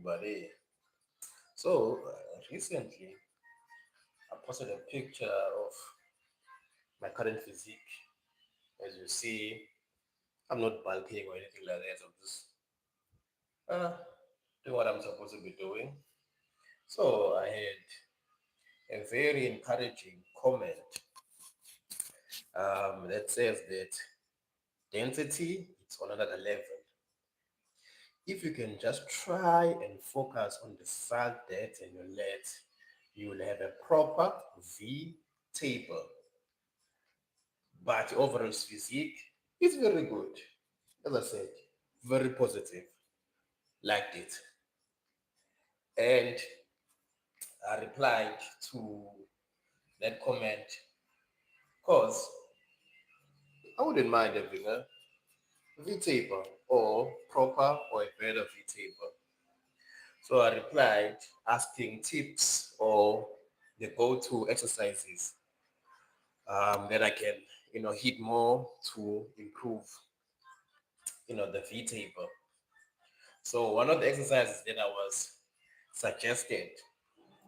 everybody. So, recently I posted a picture of my current physique. As you see, I'm not bulking or anything like that. I'm just uh, doing what I'm supposed to be doing. So, I had a very encouraging comment that says that density is on another level. If you can just try and focus on the fact that in your legs, you will have a proper V taper. But overall physique is very good. As I said, very positive. Liked it. And I replied to that comment because I wouldn't mind having a V taper or proper or a better V taper. So I replied asking tips or the go-to exercises that I can, hit more to improve, the V taper. So one of the exercises that I was suggested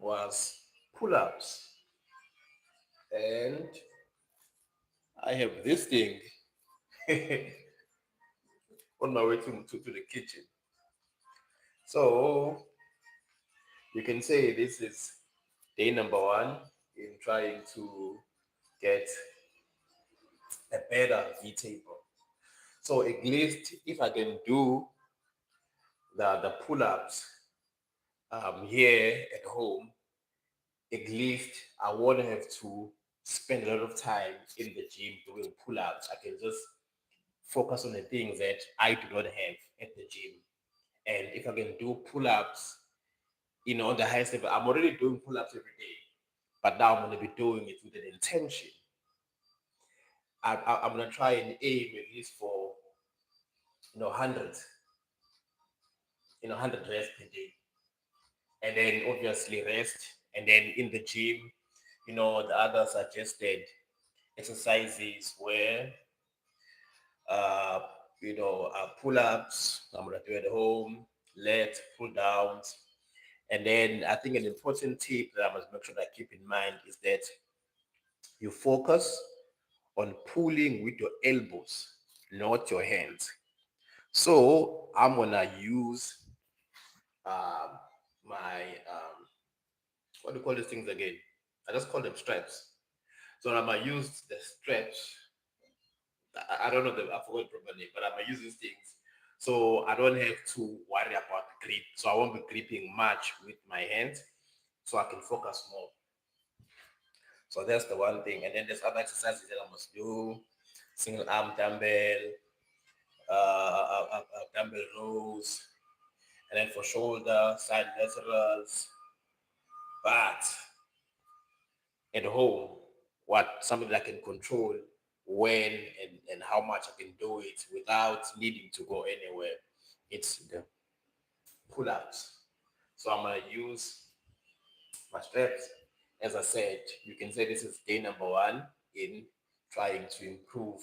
was pull-ups. And I have this thing on my way to the kitchen. So you can say this is day number one in trying to get a better V taper. So at least if I can do the pull-ups here at home, at least I won't have to spend a lot of time in the gym doing pull-ups. I can just focus on the things that I do not have at the gym. And if I can do pull-ups, on the highest level, I'm already doing pull-ups every day, but now I'm going to be doing it with an intention. I'm going to try and aim at least for, 100, 100 reps per day. And then obviously rest. And then in the gym, the other suggested exercises where, uh, pull-ups, I'm going to do at home, legs, pull downs. And then I think an important tip that I must make sure that I keep in mind is that you focus on pulling with your elbows, not your hands. So I'm gonna use um, my what do you call these things again? I just call them straps. So I'm gonna use the straps. I don't know the I forgot the proper name, but I'm gonna use these things. So I don't have to worry about grip. So I won't be gripping much with my hands, so I can focus more. So that's the one thing. And then there's other exercises that I must do: single arm dumbbell, dumbbell rows, and then for shoulder, side laterals. But at home, what something that I can control when and how much I can do it without needing to go anywhere. It's the pull-ups. So I'm gonna use my steps. As I said, you can say this is day number one in trying to improve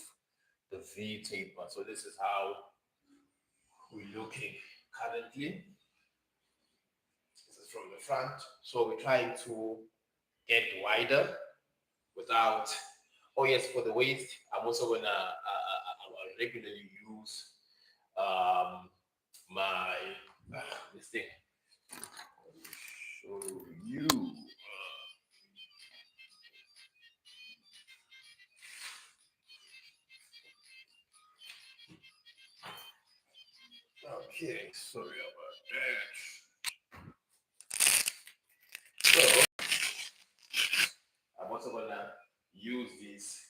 the V taper. So this is how we're looking currently. This is from the front. So we're trying to get wider without. Oh yes, for the waist, I'm also gonna regularly use um, my this thing. Let me show you. Okay, sorry about that. So I'm also gonna use this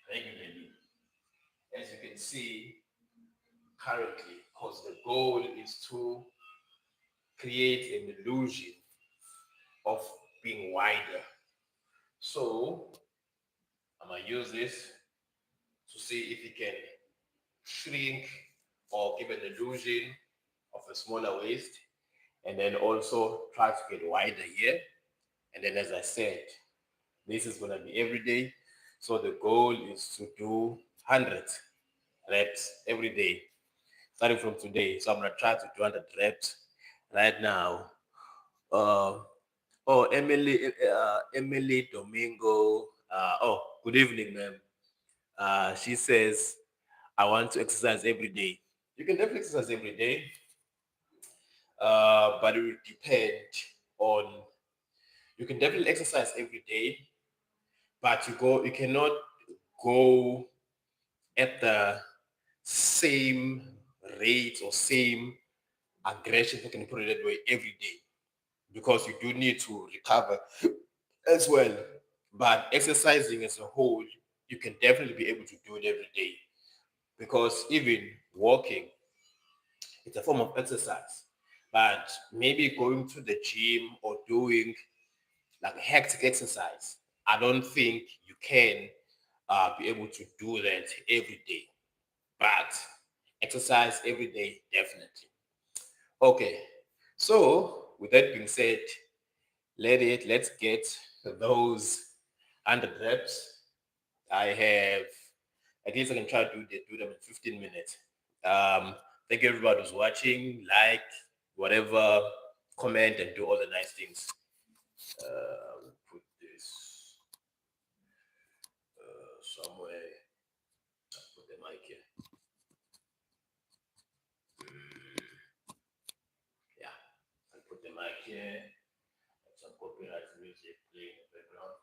regularly, as you can see currently, because the goal is to create an illusion of being wider. So I'm gonna use this to see if it can shrink or give an illusion of a smaller waist, and then also try to get wider here. And then, as I said, this is gonna be every day. So the goal is to do 100 reps every day, starting from today. So I'm gonna try to do 100 reps. right now. Uh, oh, Emily Domingo. Oh, good evening, ma'am. She says, I want to exercise every day. You can definitely exercise every day, but it will depend on. You can definitely exercise every day, but you cannot go at the same rate or same aggression, if I can put it that way, every day, because you do need to recover as well. But exercising as a whole, you can definitely be able to do it every day, because even walking, it's a form of exercise. But maybe going to the gym or doing like hectic exercise, I don't think you can be able to do that every day. But exercise every day, definitely. Okay. So with that being said, let's get those 100 reps. I have, at least I can try to do them in 15 minutes. Thank you everybody who's watching, like, whatever, comment, and do all the nice things. We'll put this somewhere. Put the mic here. Yeah, I'll put the mic here. Some copyright music playing in the background.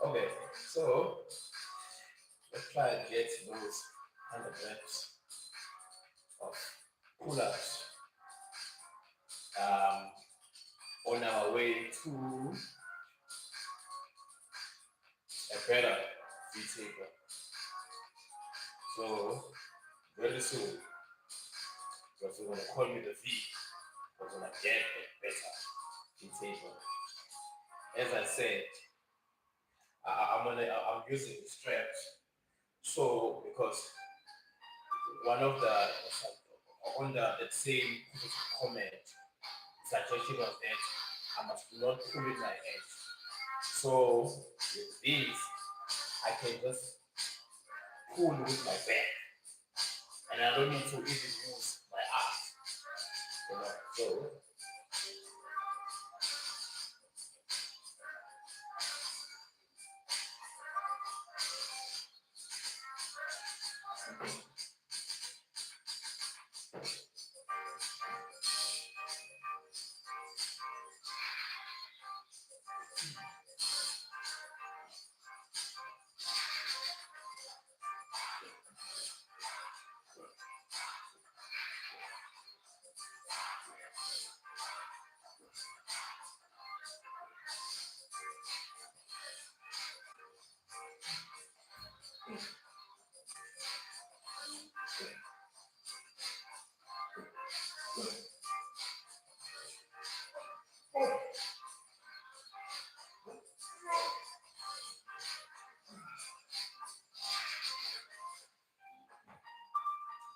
Okay, so let's try and get those 100 reps of pull-ups on our way to a better V taper. So very soon, because we're gonna call me the V, we're gonna get a better V taper. As I said, I'm using the straps. So because one of the on the same comment suggestion was that I must not pull with my hands. So with this, I can just pull with my back, and I don't need to even use my arms. So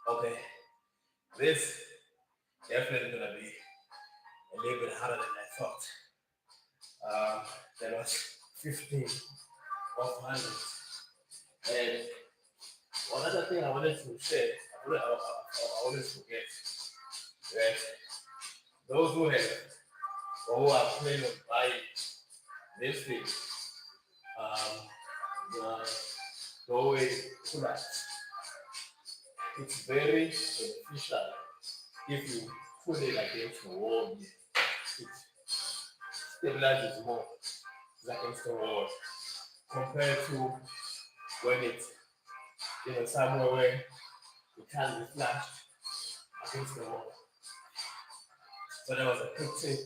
okay, this definitely gonna be a little bit harder than I thought. That was 15 of 100. And one other thing I wanted to say, I wanted to forget that those who have or who are planning on buying this thing, the doorway pull-ups, it's very beneficial if you put it against the wall. It stabilizes more against the wall compared to when it's somewhere where it can't be flashed against the wall. So that was a quick tip.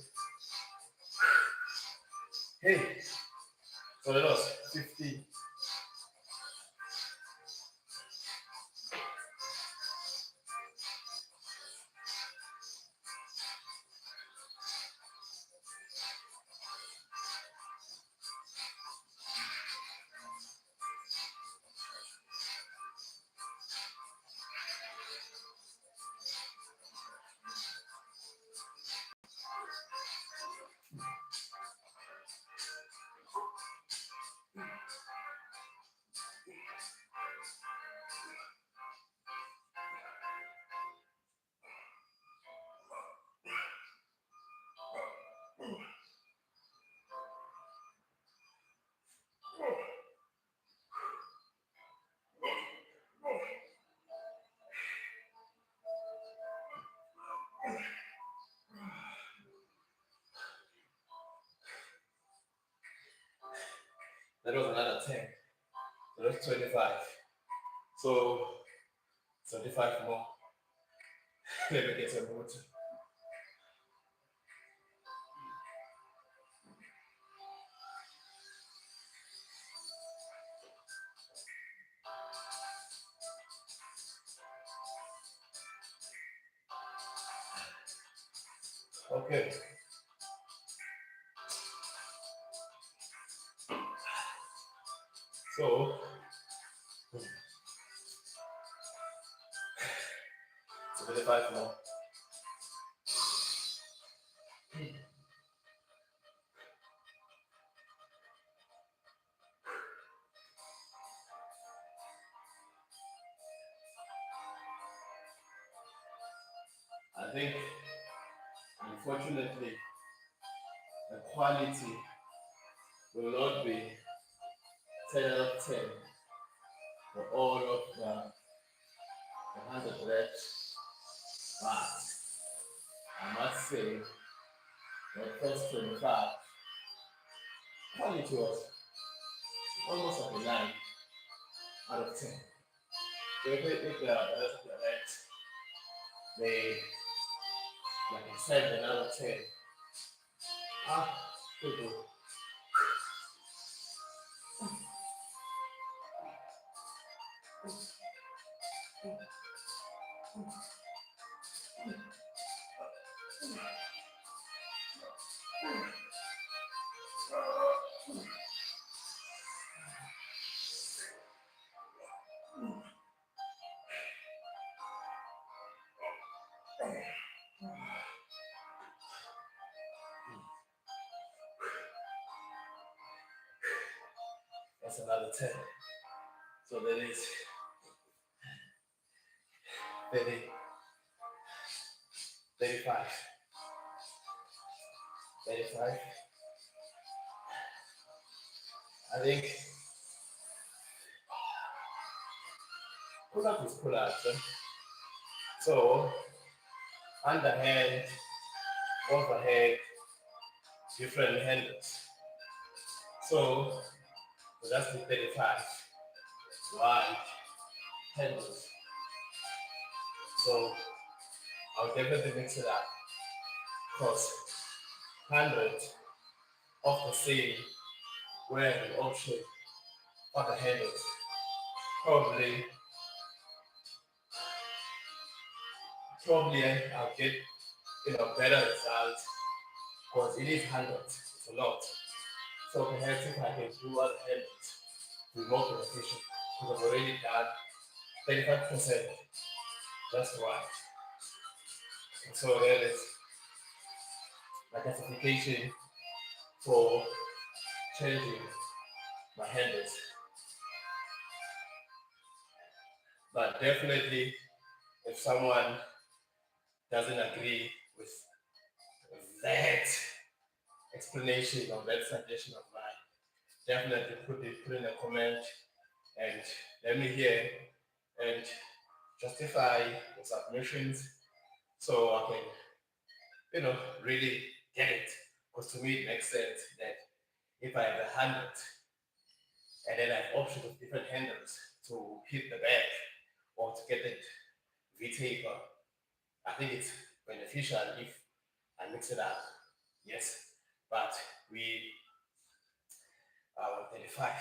Hey, so that was 50. That was another 10. So that's 25. So 25 more. Let me get some water. Okay. So 75 more. I think, unfortunately, the quality will not be 10 out of 10 for all of the 100 reps. But I must say, the first 25, quality was almost like a 9 out of 10. So if the rest of the reps, they like a 7 out of 10. Ah, good. That's another 10. So that is 30, 35. 35. I think pull up is pull up. So underhand, overhead, different handles. So that's the 35. One handles. So I'll definitely mix it up because 100 of the same where the option of the handles. Probably I'll get better results because it is 100. It's a lot. So perhaps if I can do other handles to be more beneficial because I've already done 35%. That's right. So that is my classification for changing my handles. But definitely, if someone doesn't agree with that explanation or that suggestion of mine, definitely put in a comment and let me hear and justify the submissions so I can, really get it. Because to me it makes sense that if I have 100 and then I have options of different handles to hit the back or to get it V-taper, I think it's beneficial if I mix it up. Yes, but we are on 35.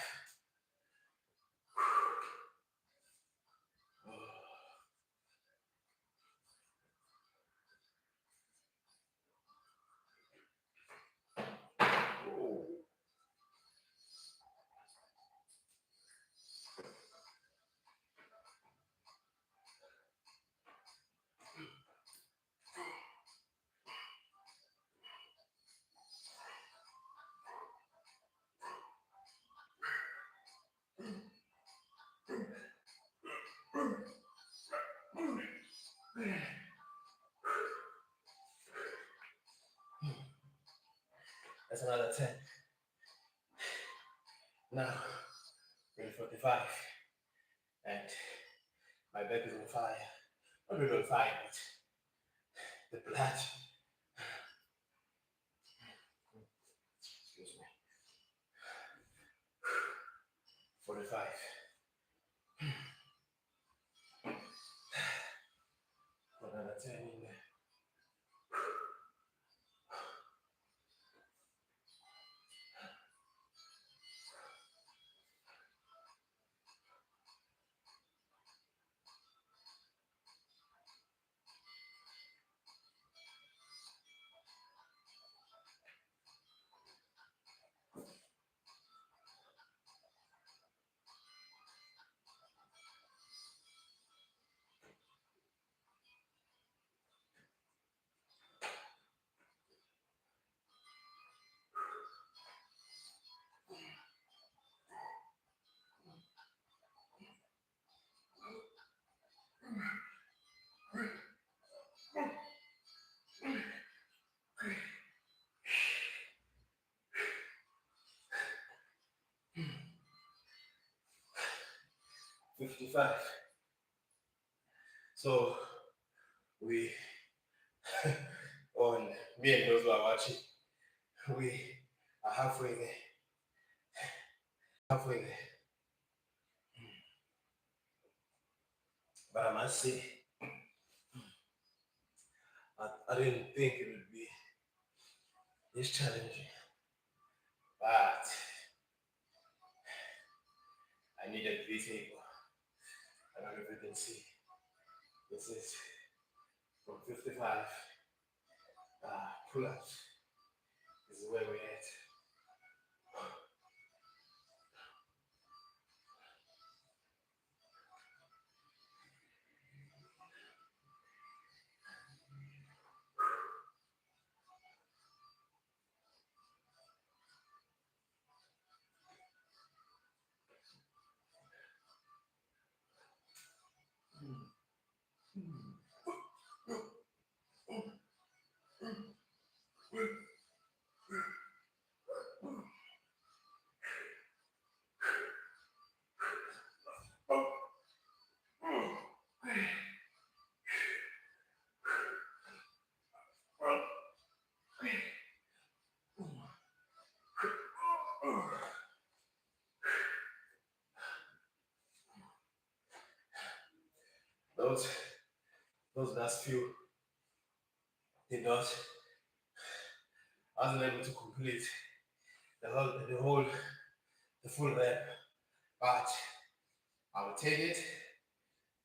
That's another 10. Now, we're 45. And my back is on fire. Not really on fire, but the blood. Excuse me. 45. Another 10 in there. 55. So we on me and those who are watching, we are halfway there. Halfway there. But I must say, I didn't think it would be this challenging. But I needed this table. I don't know if you can see. This is from 55 pull-ups. This is where we're at. Those last few did not, I wasn't able to complete the full rep, but I will take it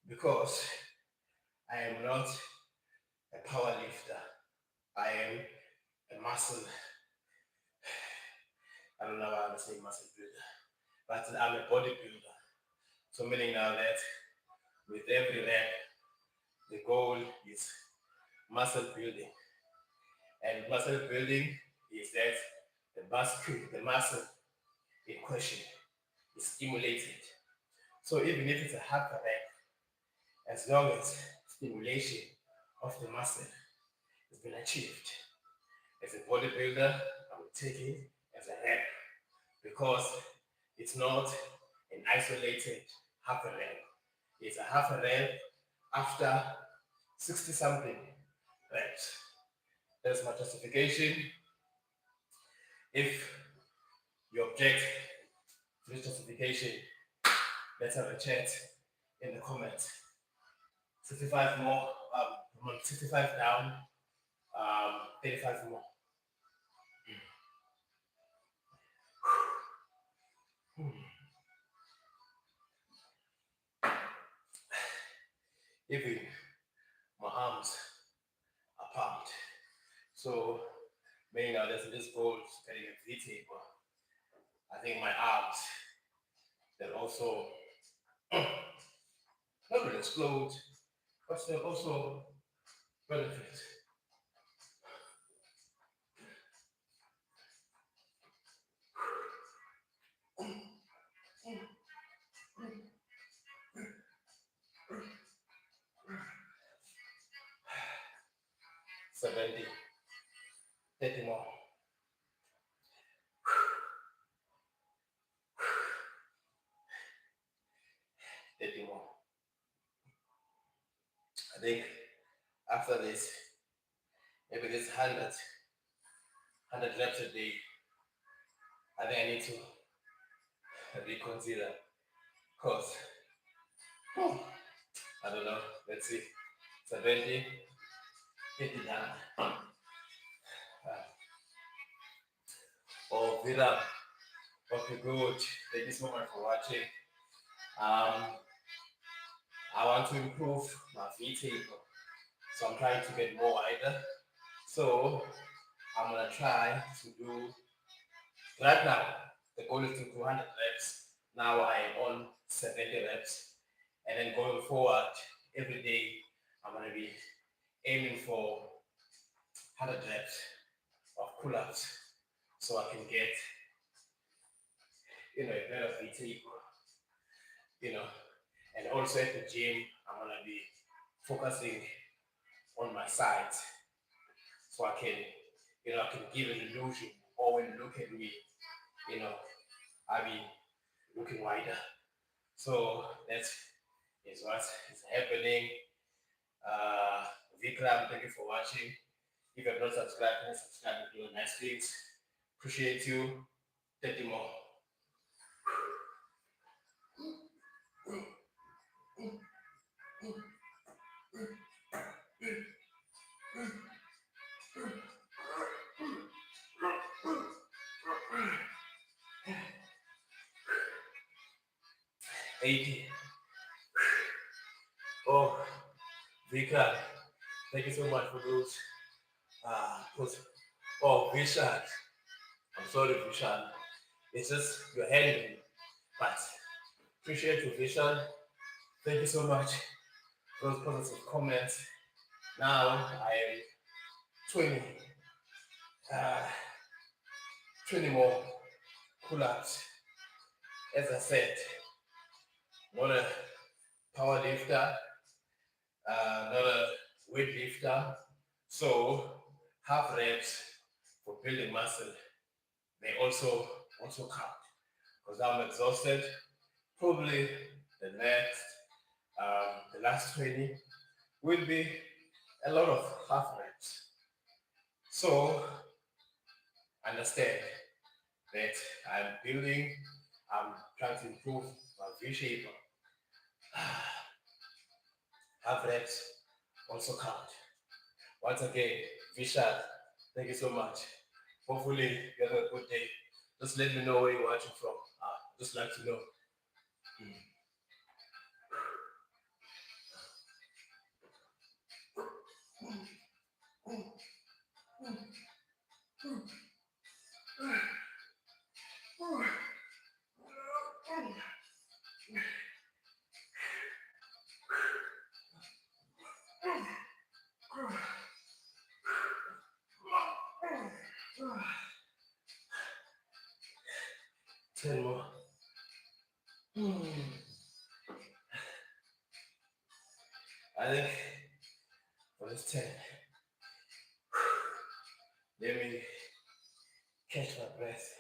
because I am not a power lifter. I am a muscle, I don't know why I'm saying muscle builder, but I'm a bodybuilder. So meaning now that with every rep, the goal is muscle building. And muscle building is that the muscle in question is stimulated. So even if it's a half a rep, as long as stimulation of the muscle has been achieved, as a bodybuilder, I would take it as a rep because it's not an isolated half a rep. It's a half a rep after 60 something reps. There's my justification. If you object to this justification, let's have a chat in the comments. 65 more, 65 down, 35 more. Even my arms are pumped. So, meaning now there's this goal getting a V table. I think my arms, they'll also not really explode, but they'll also benefit. $70, 30 more. More. I think after this, maybe this 100 reps a day, I think I need to reconsider Because, I don't know, let's see, 70, 89. Oh, Viram, okay, good. Thank you so much for watching. Um, I want to improve my VT, so I'm trying to get more wider. So I'm gonna try to do right now. The goal is to do 100 reps. Now I am on 70 reps, and then going forward every day, I'm gonna be aiming for 100 reps of pull-ups, so I can get a better VT, you know. And also at the gym, I'm gonna be focusing on my sides, so I can give an illusion, or when you look at me, you know, I be looking wider. So that is what is happening. Uh, Vikram, thank you for watching. If you have not subscribed, please subscribe and do nice things. Appreciate you. 30 more. 80. Oh, Vikram, thank you so much for those. Oh, Vishal. I'm sorry, Vishal. It's just your handling. But appreciate you, Vishal. Thank you so much for those positive comments. Now I am 20, uh, 20 more pull-ups. As I said, not a power lifter, not a weight lifter. So half reps for building muscle, they also count. Because I'm exhausted. Probably the last 20 will be a lot of half reps. So understand that I'm trying to improve my V shape. Half reps also count. Once again, Vishal, thank you so much. Hopefully you have a good day. Just let me know where you're watching from. Just like to know. Ten more. I think for this 10, let me catch my breath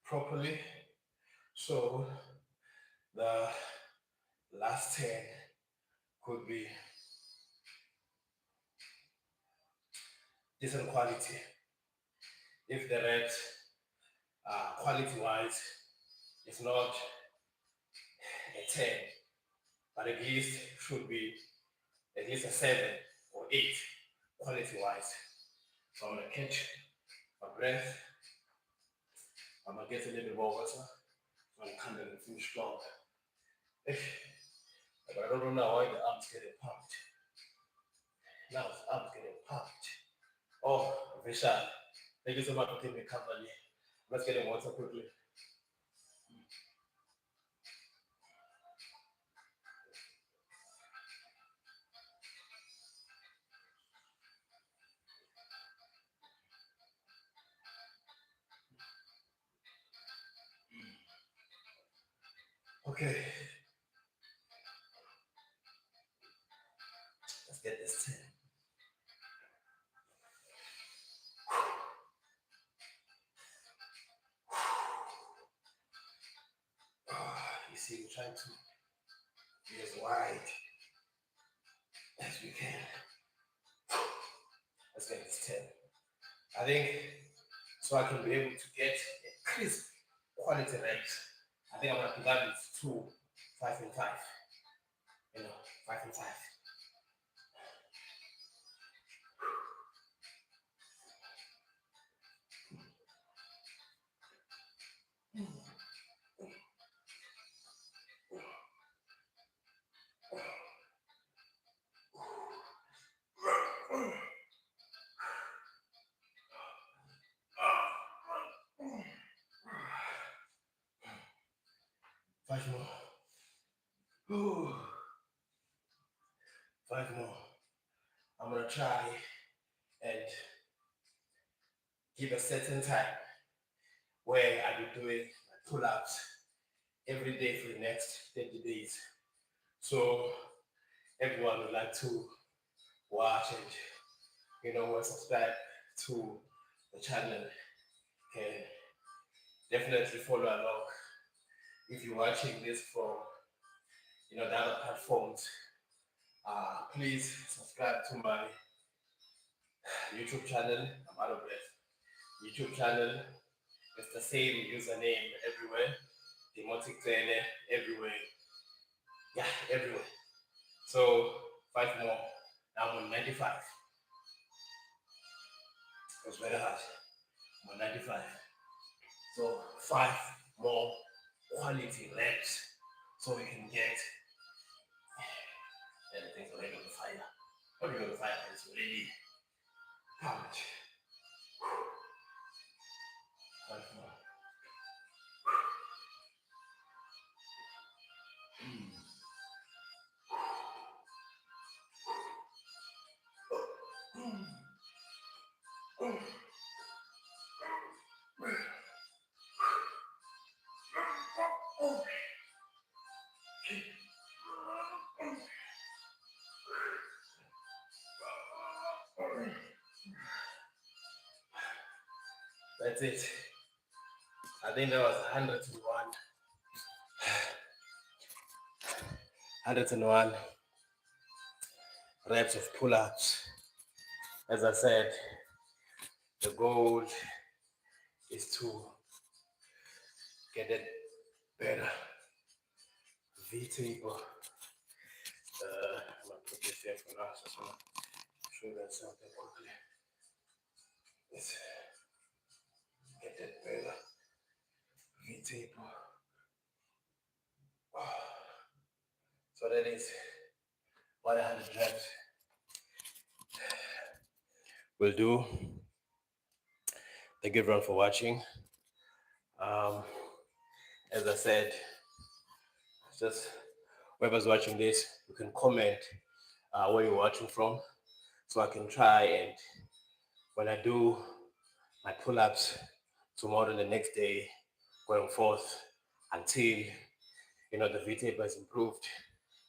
properly. So the last 10 could be decent quality. If the reps quality wise, it's not a 10, but at least should be at least a 7 or 8 quality wise. So I'm gonna catch my breath. I'm gonna get a little bit more water. I'm gonna come in and finish strong. But I don't know why the arms getting pumped. Now the arms getting pumped. Oh, Vishal, thank you so much for keeping me company. Let's get in water quickly. Okay. Let's get this 10. You see, we're trying to be as wide as we can. Let's get this 10. I think so I can be able to get a crisp quality reps. I think I'm gonna do that with 2 5 and 5. 5 and 5. 5 more. Whew. 5 more. I'm gonna try and give a certain time where I'll be doing pull-ups every day for the next 30 days. So everyone would like to watch and subscribe to the channel can definitely follow along. If you're watching this from the other platforms, please subscribe to my YouTube channel. I'm out of breath. YouTube channel. It's the same username everywhere. DemoticCele everywhere. Yeah, everywhere. So 5 more. Now I'm on 95. It was very hard. I'm on 95. So 5 more quality reps so we can get everything's already on fire. Already on fire, it's already hard. 5 more. That's it. I think that was 101 reps of pull-ups. As I said, the goal is to get it better. V-table. I'm gonna put this here for now. So I'm gonna show you that something quickly. Let's get it better. V-table. So that is 100 reps. Will do. Thank you everyone for watching. As I said, just whoever's watching this, you can comment where you're watching from, so I can try and when I do my pull-ups tomorrow and the next day, going forth until the V-taper is improved,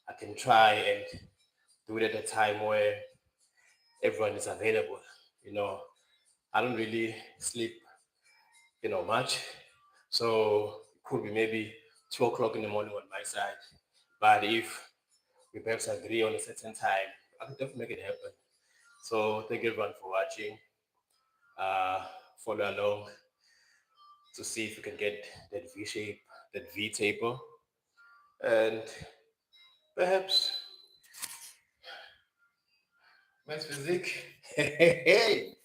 I can try and do it at a time where everyone is available. I don't really sleep much, so it could be maybe 2 o'clock in the morning on my side. But if we perhaps agree on a certain time, I can definitely make it happen. So thank you everyone for watching. Follow along to see if you can get that V shape, that V taper, and perhaps max physique. Hey,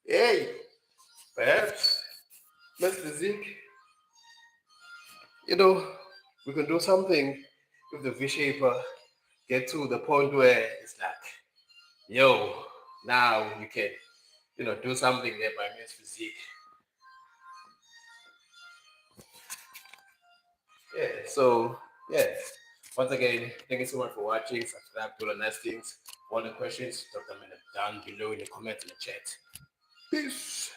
hey, perhaps max physique. We can do something with the V shaper. Get to the point where it's like, yo, now you can, do something there by max physique. Yeah, so yeah. Once again, thank you so much for watching. Subscribe to all the nice things. All the questions, drop them down below in the comments in the chat. Peace.